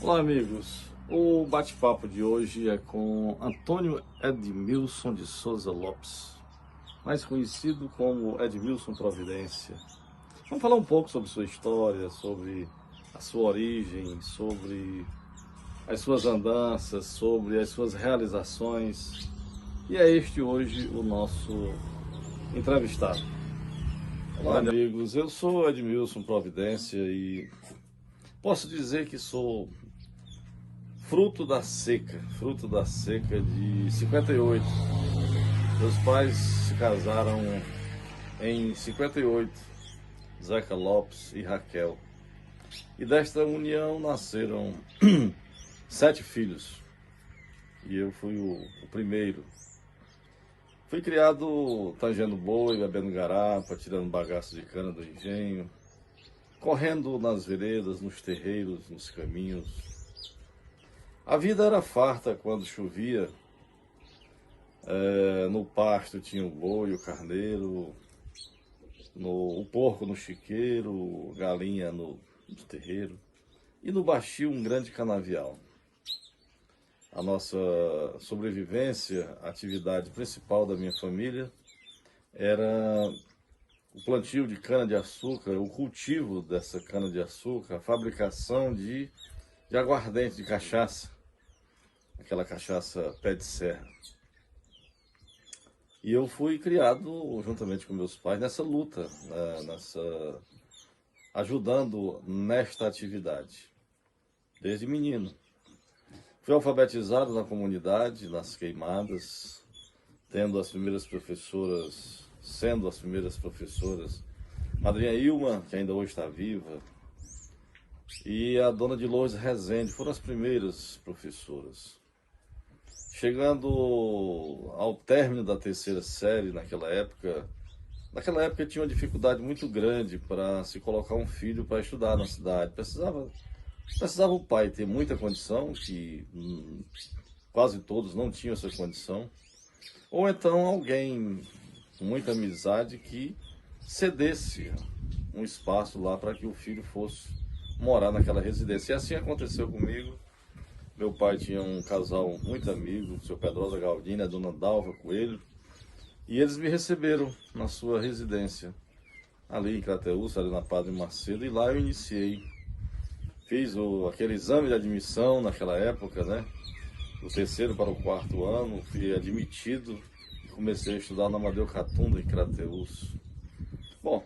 Olá, amigos. O bate-papo de hoje é com Antônio Edmilson de Souza Lopes, mais conhecido como Edmilson Providência. Vamos falar um pouco sobre sua história, sobre a sua origem, sobre as suas andanças, sobre as suas realizações. E é este hoje o nosso entrevistado. Olá, amigos. Eu sou Edmilson Providência e posso dizer que sou fruto da seca de 58. Meus pais se casaram em 58, Zeca Lopes e Raquel. E desta união nasceram 7 filhos. E eu fui o primeiro. Fui criado tangendo boi, bebendo garapa, tirando bagaço de cana do engenho, correndo nas veredas, nos terreiros, nos caminhos. A vida era farta quando chovia. No pasto tinha o boi, o carneiro, o porco no chiqueiro, galinha no terreiro. E no baixio um grande canavial. A nossa sobrevivência, a atividade principal da minha família era o plantio de cana-de-açúcar, o cultivo dessa cana-de-açúcar, a fabricação de aguardente, de cachaça, aquela cachaça pé de serra. E eu fui criado juntamente com meus pais nessa luta, ajudando nesta atividade, desde menino. Fui alfabetizado na comunidade, nas queimadas, sendo as primeiras professoras, Madrinha Ilma, que ainda hoje está viva, e a dona de Lourdes Rezende, foram as primeiras professoras. Chegando ao término da 3ª série, naquela época tinha uma dificuldade muito grande para se colocar um filho para estudar na cidade. Precisava o pai ter muita condição, que quase todos não tinham essa condição, ou então alguém com muita amizade que cedesse um espaço lá para que o filho fosse morar naquela residência. E assim aconteceu comigo. Meu pai tinha um casal muito amigo, o seu Pedrosa Galdini, a dona Dalva Coelho, e eles me receberam na sua residência, ali em Crateús, ali na Padre Macedo, e lá eu iniciei. Fiz aquele exame de admissão naquela época, né? Do 3º para o 4º ano, fui admitido e comecei a estudar na Amadeu Catunda, em Crateús. Bom,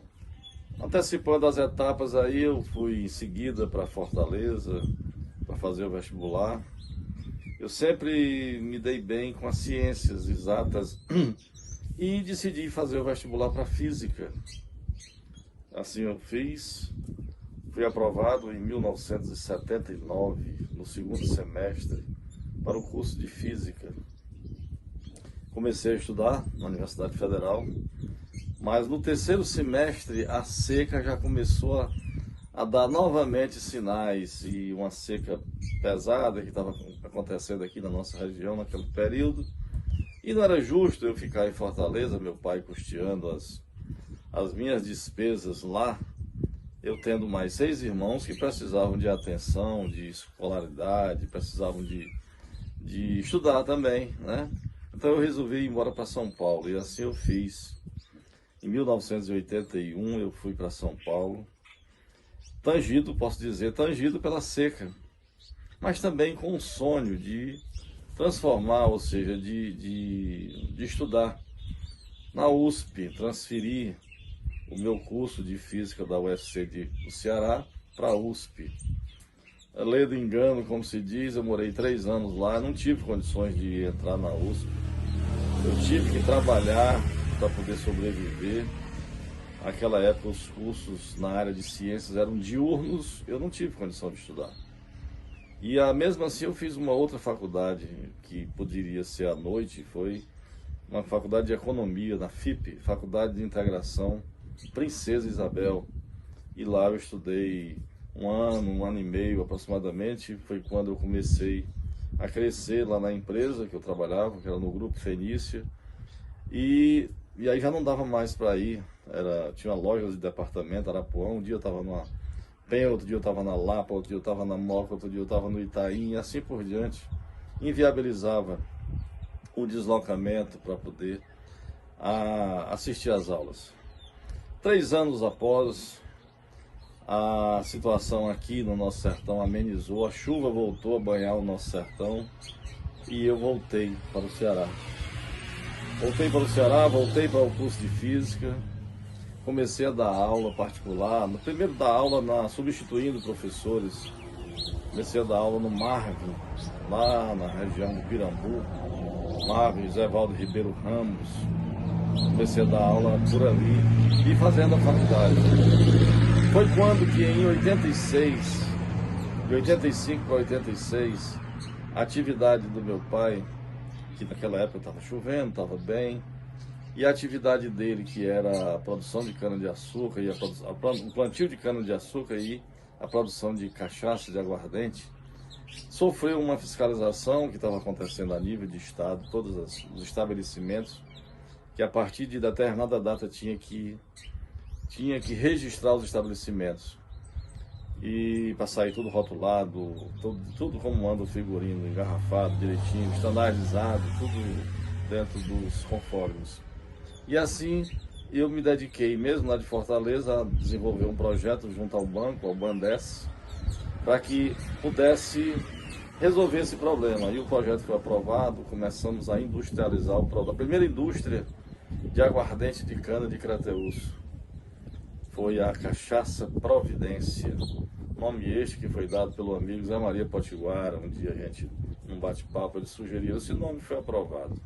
antecipando as etapas aí, eu fui em seguida para Fortaleza, para fazer o vestibular. Eu sempre me dei bem com as ciências exatas e decidi fazer o vestibular para física. Assim eu fiz, fui aprovado em 1979, no 2º semestre, para o curso de física. Comecei a estudar na Universidade Federal, mas no 3º semestre a seca já começou a dar novamente sinais, e uma seca pesada que estava acontecendo aqui na nossa região naquele período. E não era justo eu ficar em Fortaleza, meu pai custeando as minhas despesas lá, eu tendo mais 6 irmãos que precisavam de atenção, de escolaridade, precisavam de estudar também, né? Então eu resolvi ir embora para São Paulo, e assim eu fiz. Em 1981 eu fui para São Paulo, tangido pela seca, mas também com o sonho de transformar, ou seja, de estudar na USP, transferir o meu curso de física da UFC do Ceará para a USP. Lei do engano, como se diz, eu morei 3 anos lá, não tive condições de entrar na USP. Eu tive que trabalhar para poder sobreviver. Naquela época os cursos na área de ciências eram diurnos, eu não tive condição de estudar. E mesmo assim eu fiz uma outra faculdade que poderia ser à noite, foi uma faculdade de economia na FIP, Faculdade de Integração Princesa Isabel. E lá eu estudei um ano e meio aproximadamente, foi quando eu comecei a crescer lá na empresa que eu trabalhava, que era no Grupo Fenícia. E aí já não dava mais para ir, tinha uma loja de departamento, Arapuã. Um dia eu estava Penha, outro dia eu estava na Lapa, outro dia eu estava na Moca, outro dia eu estava no Itaim, e assim por diante. Inviabilizava o deslocamento para poder assistir às aulas. 3 anos após, a situação aqui no nosso sertão amenizou, a chuva voltou a banhar o nosso sertão e eu voltei para o Ceará. Voltei para o curso de Física, comecei a dar aula particular, no primeiro dar aula substituindo professores, comecei a dar aula no Marvin, lá na região do Pirambu, Marvin, José Valdo Ribeiro Ramos, comecei a dar aula por ali e fazendo a faculdade. Foi quando que em 86, de 85 para 86, a atividade do meu pai, que naquela época estava chovendo, estava bem, e a atividade dele, que era a produção de cana-de-açúcar, e o plantio de cana-de-açúcar e a produção de cachaça, de aguardente, sofreu uma fiscalização que estava acontecendo a nível de estado, todos os estabelecimentos, que a partir de determinada data tinha que registrar os estabelecimentos. E para sair tudo rotulado, tudo como anda o figurino, engarrafado, direitinho, standardizado, tudo dentro dos conformes. E assim eu me dediquei, mesmo lá de Fortaleza, a desenvolver um projeto junto ao banco, ao Bandes, para que pudesse resolver esse problema. E o projeto foi aprovado, começamos a industrializar o produto. A primeira indústria de aguardente de cana de Crateús foi a Cachaça Providência. Nome este que foi dado pelo amigo Zé Maria Potiguara. Um dia a gente, num bate-papo, ele sugeriu, esse nome foi aprovado.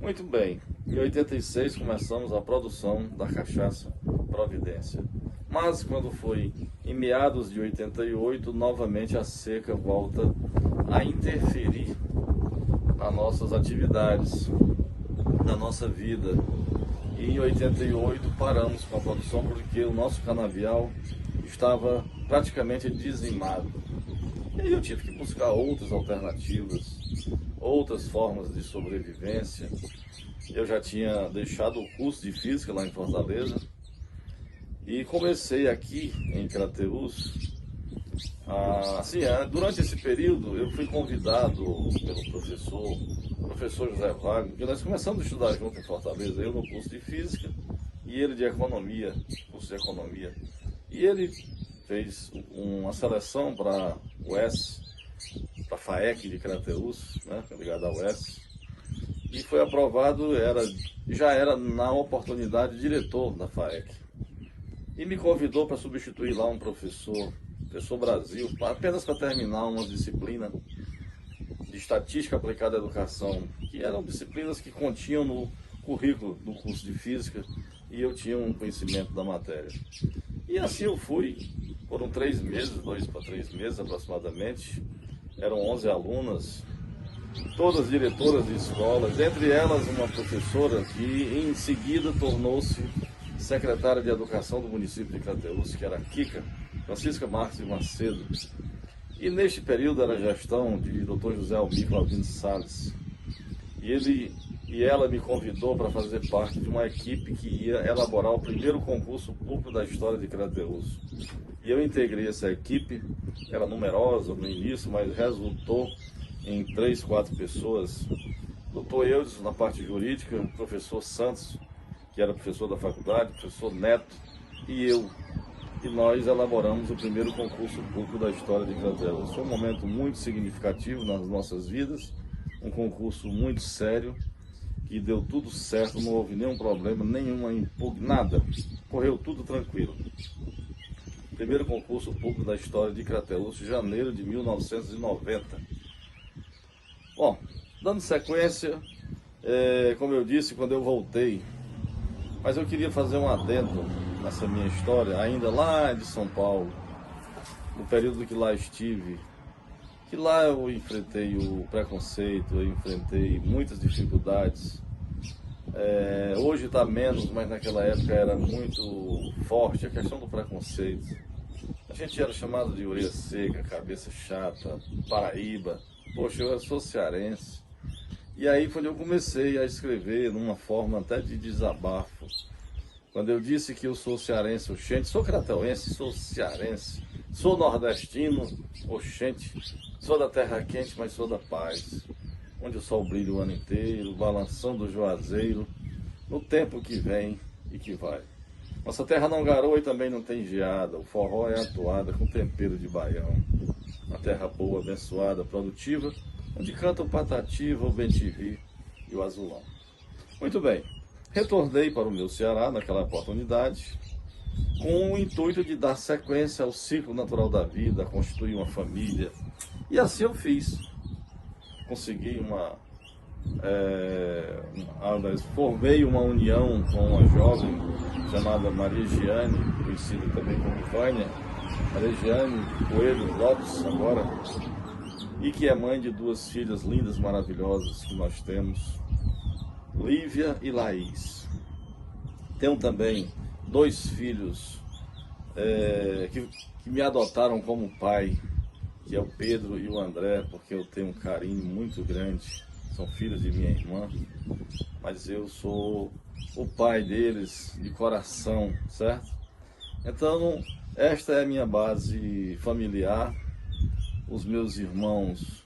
Muito bem, em 86 começamos a produção da Cachaça Providência. Mas quando foi em meados de 88, novamente a seca volta a interferir nas nossas atividades, na nossa vida. E em 88 paramos com a produção porque o nosso canavial estava praticamente dizimado. E aí eu tive que buscar outras alternativas, outras formas de sobrevivência. Eu já tinha deixado o curso de Física lá em Fortaleza e comecei aqui em Crateús. Durante esse período eu fui convidado pelo professor José Wagner, porque nós começamos a estudar junto em Fortaleza, eu no curso de Física e ele de Economia, curso de Economia. E ele fez uma seleção para o UES, para a FAEC de Crateús, né, ligada ao UES, e foi aprovado, já era na oportunidade diretor da FAEC. E me convidou para substituir lá um professor Brasil, apenas para terminar uma disciplina de Estatística Aplicada à Educação, que eram disciplinas que continham no currículo do curso de Física, e eu tinha um conhecimento da matéria. E assim eu fui, foram 3 meses, 2 para 3 meses aproximadamente, eram 11 alunas, todas diretoras de escolas, entre elas uma professora que em seguida tornou-se secretária de Educação do município de Crateús, que era a Kika, Francisca Marques de Macedo. E neste período era a gestão de Dr. José Almir Claudino Salles. E ela me convidou para fazer parte de uma equipe que ia elaborar o primeiro concurso público da história de Crateús. E eu integrei essa equipe, era numerosa no início, mas resultou em 3, 4 pessoas. Dr. Eudes na parte jurídica, professor Santos, que era professor da faculdade, professor Neto, e eu. E nós elaboramos o primeiro concurso público da história de Crateús. Foi um momento muito significativo nas nossas vidas, um concurso muito sério, que deu tudo certo, não houve nenhum problema, nada, correu tudo tranquilo. Primeiro concurso público da história de Crateús, janeiro de 1990. Bom, dando sequência, como eu disse, quando eu voltei, mas eu queria fazer um adendo nessa minha história, ainda lá de São Paulo, no período que lá estive, que lá eu enfrentei o preconceito, eu enfrentei muitas dificuldades. Hoje está menos, mas naquela época era muito forte a questão do preconceito. A gente era chamado de orelha seca, cabeça chata, Paraíba. Poxa, eu sou cearense. E aí foi onde eu comecei a escrever numa forma até de desabafo, Quando eu disse que eu sou cearense, oxente, sou crateuense, sou cearense, sou nordestino, oxente, sou da terra quente, mas sou da paz, onde o sol brilha o ano inteiro, balançando o juazeiro, no tempo que vem e que vai. Nossa terra não garoa e também não tem geada, o forró é atuada com tempero de baião. Uma terra boa, abençoada, produtiva, onde canta o Patativa, o Bem-te-vi e o Azulão. Muito bem, retornei para o meu Ceará naquela oportunidade, com o intuito de dar sequência ao ciclo natural da vida, constituir uma família. E assim eu fiz. Consegui formei uma união com uma jovem chamada Maria Giane, conhecida também como Vânia, Maria Giane Coelho Lopes agora, e que é mãe de duas filhas lindas, maravilhosas que nós temos, Lívia e Laís. Tenho também dois filhos que me adotaram como pai, que é o Pedro e o André, porque eu tenho um carinho muito grande. São filhos de minha irmã, mas eu sou o pai deles de coração, certo? Então, esta é a minha base familiar. Os meus irmãos,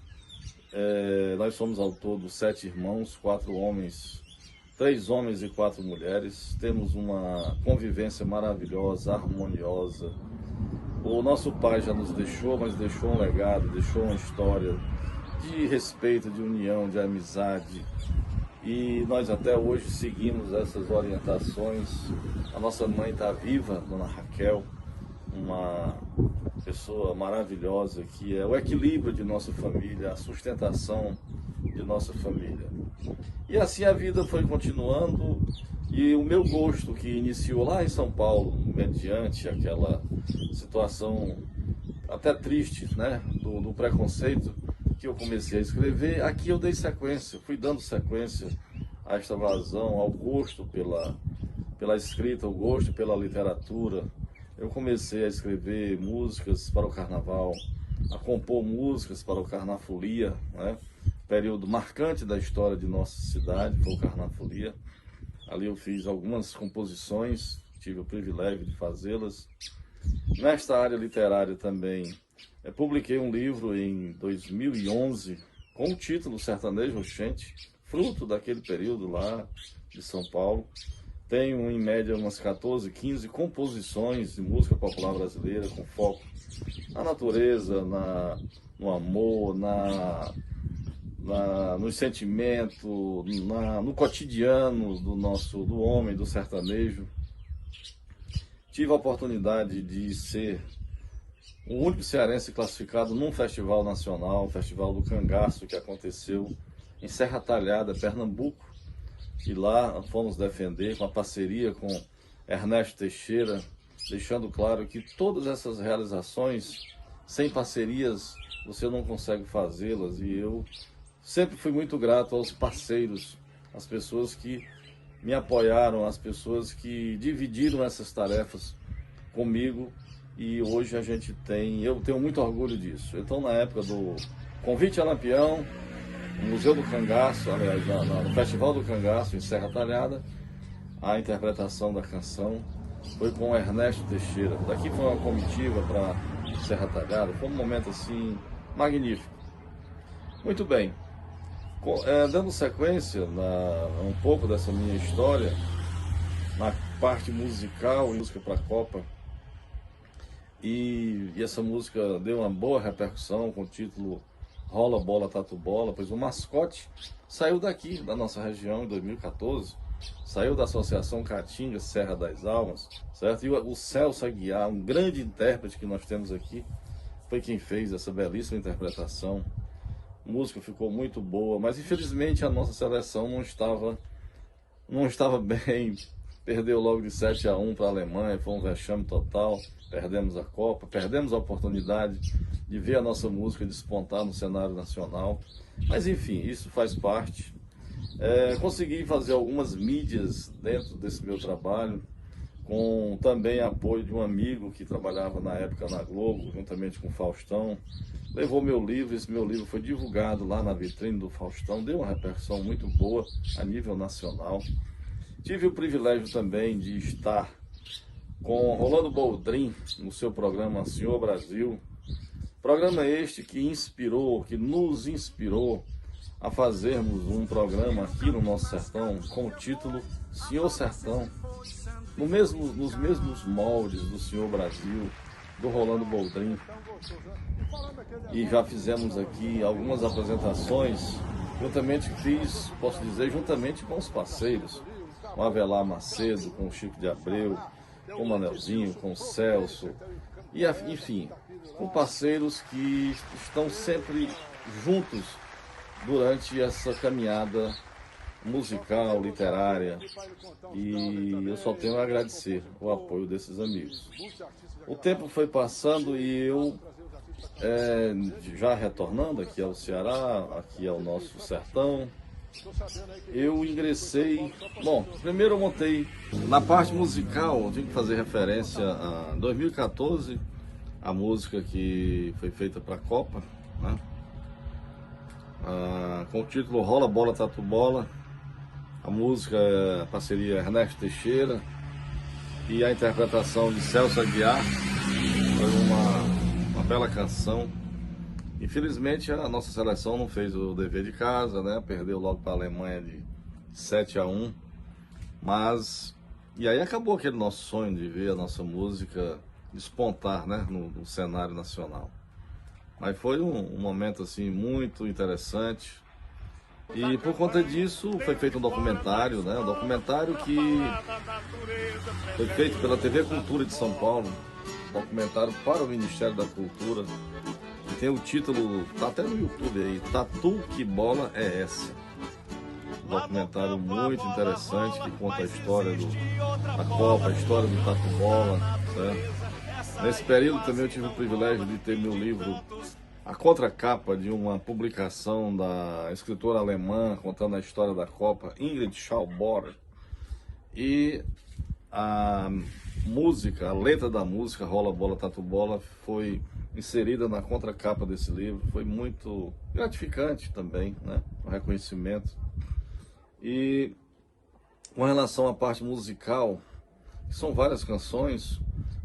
nós somos ao todo 7 irmãos, 4 homens, 3 homens e 4 mulheres. Temos uma convivência maravilhosa, harmoniosa. O nosso pai já nos deixou, mas deixou um legado, deixou uma história de respeito, de união, de amizade. E nós até hoje seguimos essas orientações. A nossa mãe está viva, Dona Raquel, uma pessoa maravilhosa, que é o equilíbrio de nossa família, a sustentação de nossa família. E assim a vida foi continuando, e o meu gosto, que iniciou lá em São Paulo, mediante aquela situação até triste, né, do preconceito, que eu comecei a escrever, aqui eu dei sequência, fui dando sequência a esta vazão, ao gosto pela escrita, ao gosto pela literatura. Eu comecei a escrever músicas para o carnaval, a compor músicas para o Carnafolia, né? Período marcante da história de nossa cidade foi o Carnafolia. Ali eu fiz algumas composições, tive o privilégio de fazê-las. Nesta área literária também, publiquei um livro em 2011 com o título Sertanejo Oxente, fruto daquele período lá de São Paulo. Tenho em média umas 14, 15 composições de música popular brasileira com foco na natureza, no amor, no sentimento, no cotidiano do homem, do sertanejo. Tive a oportunidade de ser o único cearense classificado num festival nacional, o Festival do Cangaço, que aconteceu em Serra Talhada, Pernambuco. E lá fomos defender com a parceria com Ernesto Teixeira, deixando claro que todas essas realizações, sem parcerias, você não consegue fazê-las. E eu sempre fui muito grato aos parceiros, às pessoas que me apoiaram, às pessoas que dividiram essas tarefas comigo. E hoje eu tenho muito orgulho disso. Então, na época do Convite a Lampião, no Museu do Cangaço, aliás, no Festival do Cangaço, em Serra Talhada, a interpretação da canção foi com o Ernesto Teixeira. Daqui foi uma comitiva para Serra Talhada, foi um momento assim magnífico. Muito bem, dando sequência um pouco dessa minha história, na parte musical, música para a Copa, e essa música deu uma boa repercussão com o título Rola Bola Tatu Bola, pois o mascote saiu daqui, da nossa região, em 2014, saiu da Associação Caatinga Serra das Almas, certo? E o Celso Aguiar, um grande intérprete que nós temos aqui, foi quem fez essa belíssima interpretação. A música ficou muito boa, mas infelizmente a nossa seleção não estava bem. Perdeu logo de 7-1 para a Alemanha, foi um vexame total. Perdemos a Copa, perdemos a oportunidade de ver a nossa música despontar no cenário nacional. Mas enfim, isso faz parte. Consegui fazer algumas mídias dentro desse meu trabalho, com também apoio de um amigo que trabalhava na época na Globo, juntamente com o Faustão. Levou meu livro, esse meu livro foi divulgado lá na vitrine do Faustão, deu uma repercussão muito boa a nível nacional. Tive o privilégio também de estar com Rolando Boldrin no seu programa Senhor Brasil. Programa este que nos inspirou a fazermos um programa aqui no nosso sertão com o título Senhor Sertão, nos mesmos moldes do Senhor Brasil, do Rolando Boldrin. E já fizemos aqui algumas apresentações, posso dizer, juntamente com os parceiros, com Avelar Macedo, com o Chico de Abreu, com o Manelzinho, com o Celso, e enfim, com parceiros que estão sempre juntos durante essa caminhada musical, literária, e eu só tenho a agradecer o apoio desses amigos. O tempo foi passando e eu, já retornando aqui ao Ceará, aqui ao nosso sertão, eu ingressei. Bom, primeiro eu montei na parte musical, eu tenho que fazer referência a 2014, a música que foi feita para a Copa, né? Com o título Rola Bola Tatu Bola. A música é a parceria Ernesto Teixeira e a interpretação de Celso Aguiar. Foi uma bela canção. Infelizmente a nossa seleção não fez o dever de casa, né? Perdeu logo para a Alemanha de 7-1. E aí acabou aquele nosso sonho de ver a nossa música despontar, né? no cenário nacional. Mas foi um momento assim muito interessante. E por conta disso foi feito um documentário, né? Um documentário que foi feito pela TV Cultura de São Paulo, um documentário para o Ministério da Cultura, que tem o título, tá até no YouTube aí, Tatu Que Bola É Essa? Um documentário muito interessante que conta a história da Copa, a história do Tatu Bola, certo? Nesse período também eu tive o privilégio de ter meu livro, a contracapa de uma publicação da escritora alemã contando a história da Copa, Ingrid Schauborer, e a música, a letra da música Rola Bola Tatu Bola foi inserida na contracapa desse livro. Foi muito gratificante também, né? O reconhecimento. E com relação à parte musical, são várias canções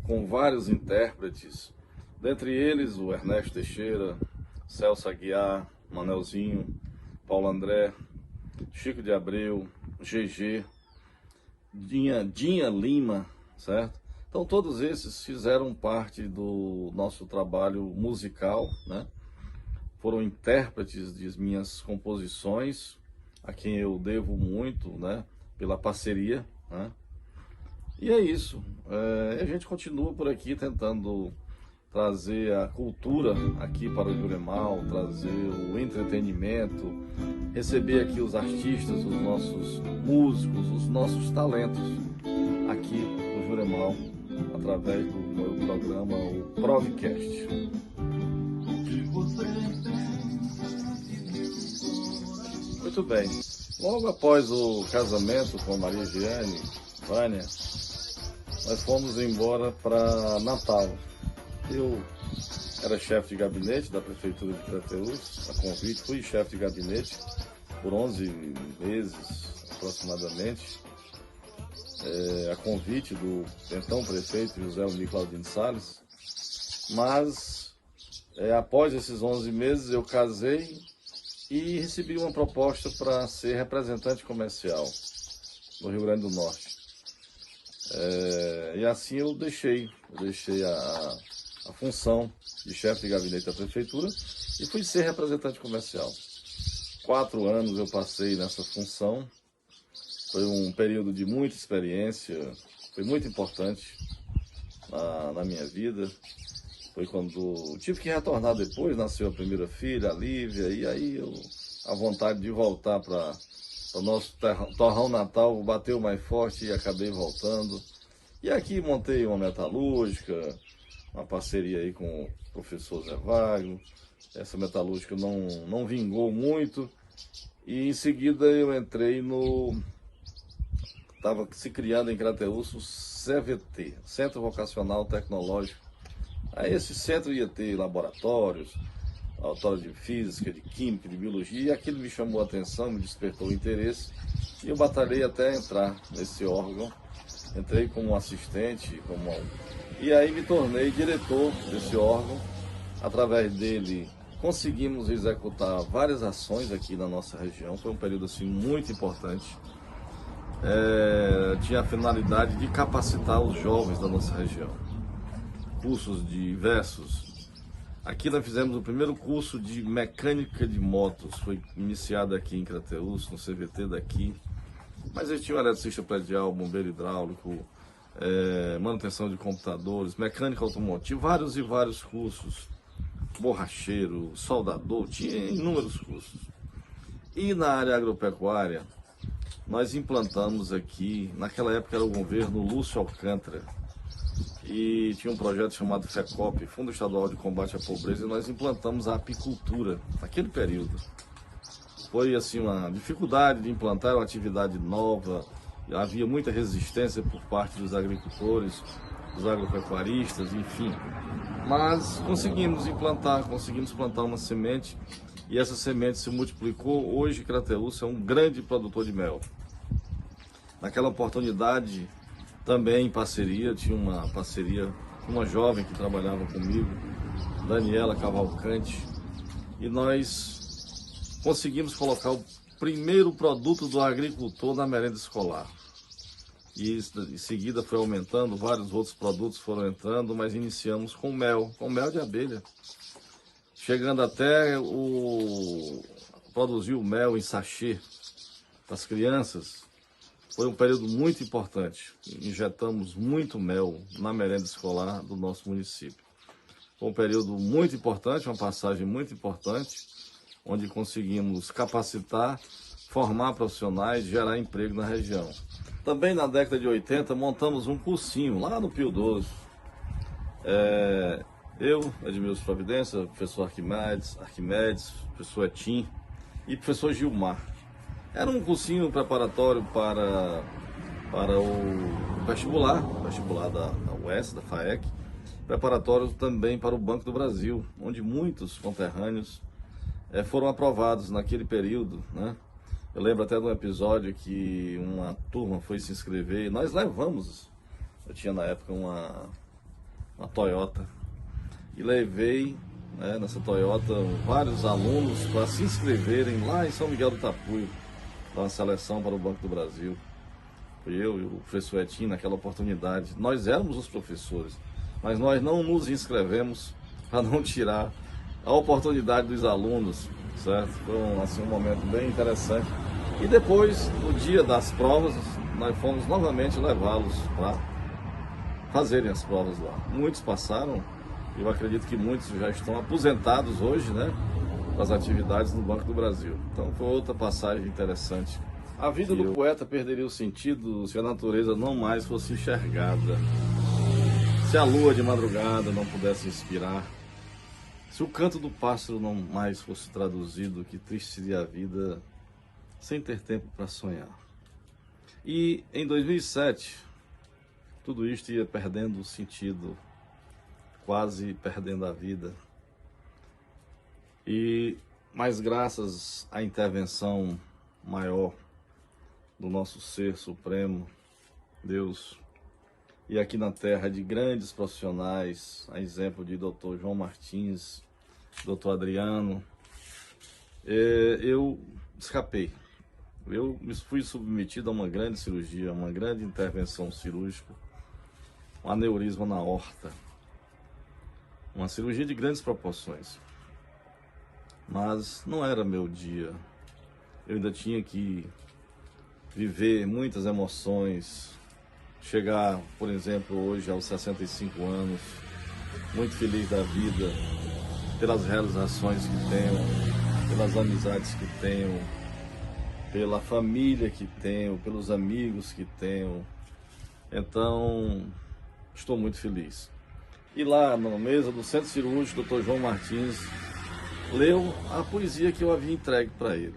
com vários intérpretes, dentre eles o Ernesto Teixeira, Celso Aguiar, Manelzinho, Paulo André, Chico de Abreu, GG, Dinha Lima, certo? Então todos esses fizeram parte do nosso trabalho musical, né? Foram intérpretes de minhas composições, a quem eu devo muito, né? Pela parceria, né? E é isso, a gente continua por aqui tentando trazer a cultura aqui para o Juremal, trazer o entretenimento, receber aqui os artistas, os nossos músicos, os nossos talentos aqui no Juremal, através do meu programa, o Provcast. Muito bem, logo após o casamento com Maria Giane, Vânia, nós fomos embora para Natal. Eu era chefe de gabinete da Prefeitura de Crateús, a convite, fui chefe de gabinete por 11 meses aproximadamente, a convite do então prefeito José Almir Claudino Salles, mas após esses 11 meses eu casei e recebi uma proposta para ser representante comercial no Rio Grande do Norte. E assim eu deixei a função de chefe de gabinete da prefeitura e fui ser representante comercial. 4 anos eu passei nessa função, foi um período de muita experiência, foi muito importante na minha vida. Foi quando tive que retornar depois, nasceu a primeira filha, a Lívia, e aí a vontade de voltar para o nosso torrão natal bateu mais forte e acabei voltando. E aqui montei uma metalúrgica, uma parceria aí com o professor Zé Wagner. Essa metalúrgica não vingou muito e em seguida eu entrei estava se criando em Crateús o CVT, Centro Vocacional Tecnológico. Aí esse centro ia ter laboratórios, laboratório de física, de química, de biologia, e aquilo me chamou a atenção, me despertou o interesse E eu batalhei até entrar nesse órgão. Entrei como assistente, e aí me tornei diretor desse órgão. Através dele conseguimos executar várias ações aqui na nossa região. Foi um período assim muito importante. Tinha a finalidade de capacitar os jovens da nossa região. Cursos diversos. Aqui nós fizemos o primeiro curso de mecânica de motos. Foi iniciado aqui em Crateús, no CVT daqui. Mas eles tinham eletricista predial, bombeiro hidráulico, manutenção de computadores, mecânica automotiva, vários e vários cursos. Borracheiro, soldador, tinha inúmeros cursos. E na área agropecuária, nós implantamos aqui, naquela época era o governo Lúcio Alcântara, e tinha um projeto chamado FECOP, Fundo Estadual de Combate à Pobreza, e nós implantamos a apicultura naquele período. Foi assim uma dificuldade de implantar uma atividade nova, havia muita resistência por parte dos agricultores, dos agropecuaristas, enfim. Mas conseguimos plantar uma semente e essa semente se multiplicou. Hoje Crateús é um grande produtor de mel. Naquela oportunidade, também em parceria, tinha uma parceria com uma jovem que trabalhava comigo, Daniela Cavalcante, e nós conseguimos colocar o primeiro produto do agricultor na merenda escolar. E em seguida foi aumentando, vários outros produtos foram entrando, mas iniciamos com mel de abelha. Chegando até produzir o mel em sachê para as crianças. Foi um período muito importante. Injetamos muito mel na merenda escolar do nosso município. Foi um período muito importante, uma passagem muito importante, onde conseguimos capacitar, formar profissionais, gerar emprego na região. Também na década de 80 montamos um cursinho lá no Pio 12. Eu, Edmilson Providência, professor Arquimedes, professor Etim e professor Gilmar. Era um cursinho preparatório para o vestibular da UES, da FAEC, preparatório também para o Banco do Brasil, onde muitos conterrâneos foram aprovados naquele período, né? Eu lembro até de um episódio que uma turma foi se inscrever e nós levamos, eu tinha na época uma Toyota, e levei nessa Toyota vários alunos para se inscreverem lá em São Miguel do Tapuio, para uma seleção para o Banco do Brasil. Fui eu e o professor Etim naquela oportunidade. Nós éramos os professores, mas nós não nos inscrevemos para não tirar a oportunidade dos alunos, certo? Foi um momento bem interessante. E depois, no dia das provas, nós fomos novamente levá-los para fazerem as provas lá. Muitos passaram, eu acredito que muitos já estão aposentados hoje, né, para as atividades no Banco do Brasil. Então foi outra passagem interessante. A vida do poeta perderia o sentido se a natureza não mais fosse enxergada, se a lua de madrugada não pudesse inspirar, se o canto do pássaro não mais fosse traduzido, que triste seria a vida sem ter tempo para sonhar. E em 2007, tudo isto ia perdendo o sentido, quase perdendo a vida. Mas graças à intervenção maior do nosso Ser Supremo, Deus, e aqui na Terra de grandes profissionais, a exemplo de Dr. João Martins, Dr. Adriano, eu escapei. Eu fui submetido a uma grande cirurgia, uma grande intervenção cirúrgica, um aneurisma na aorta, uma cirurgia de grandes proporções. Mas não era meu dia. Eu ainda tinha que viver muitas emoções, chegar, por exemplo, hoje aos 65 anos, muito feliz da vida, pelas realizações que tenho, pelas amizades que tenho, pela família que tenho, pelos amigos que tenho. Então, estou muito feliz. E lá na mesa do Centro Cirúrgico, Dr. João Martins leu a poesia que eu havia entregue para ele,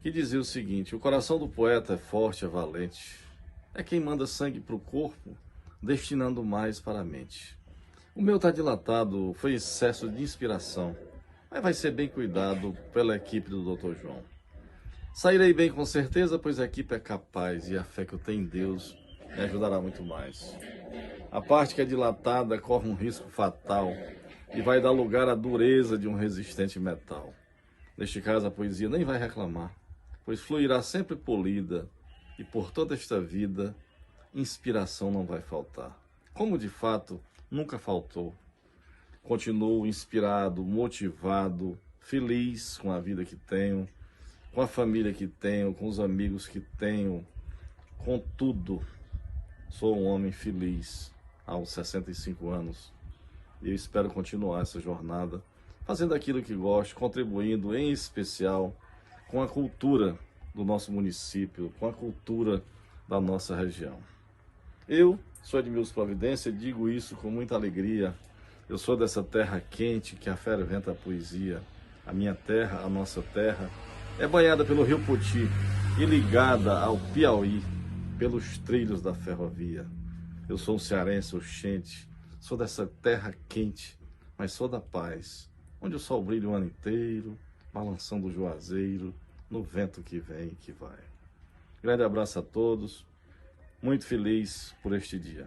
que dizia o seguinte: o coração do poeta é forte, é valente, é quem manda sangue para o corpo, destinando mais para a mente. O meu está dilatado, foi excesso de inspiração, mas vai ser bem cuidado pela equipe do Dr. João. Sairei bem com certeza, pois a equipe é capaz e a fé que eu tenho em Deus me ajudará muito mais. A parte que é dilatada corre um risco fatal e vai dar lugar à dureza de um resistente metal. Neste caso, a poesia nem vai reclamar, pois fluirá sempre polida e por toda esta vida, inspiração não vai faltar. Como de fato nunca faltou. Continuo inspirado, motivado, feliz com a vida que tenho, com a família que tenho, com os amigos que tenho, com tudo. Sou um homem feliz aos 65 anos e eu espero continuar essa jornada fazendo aquilo que gosto, contribuindo em especial com a cultura do nosso município, com a cultura da nossa região. Eu sou Edmilson Providência, digo isso com muita alegria. Eu sou dessa terra quente que aferventa a poesia. A minha terra, a nossa terra, é banhada pelo Rio Poti e ligada ao Piauí pelos trilhos da ferrovia. Eu sou um cearense oxente, sou dessa terra quente, mas sou da paz, onde o sol brilha o ano inteiro, balançando o juazeiro, no vento que vem e que vai. Grande abraço a todos, muito feliz por este dia.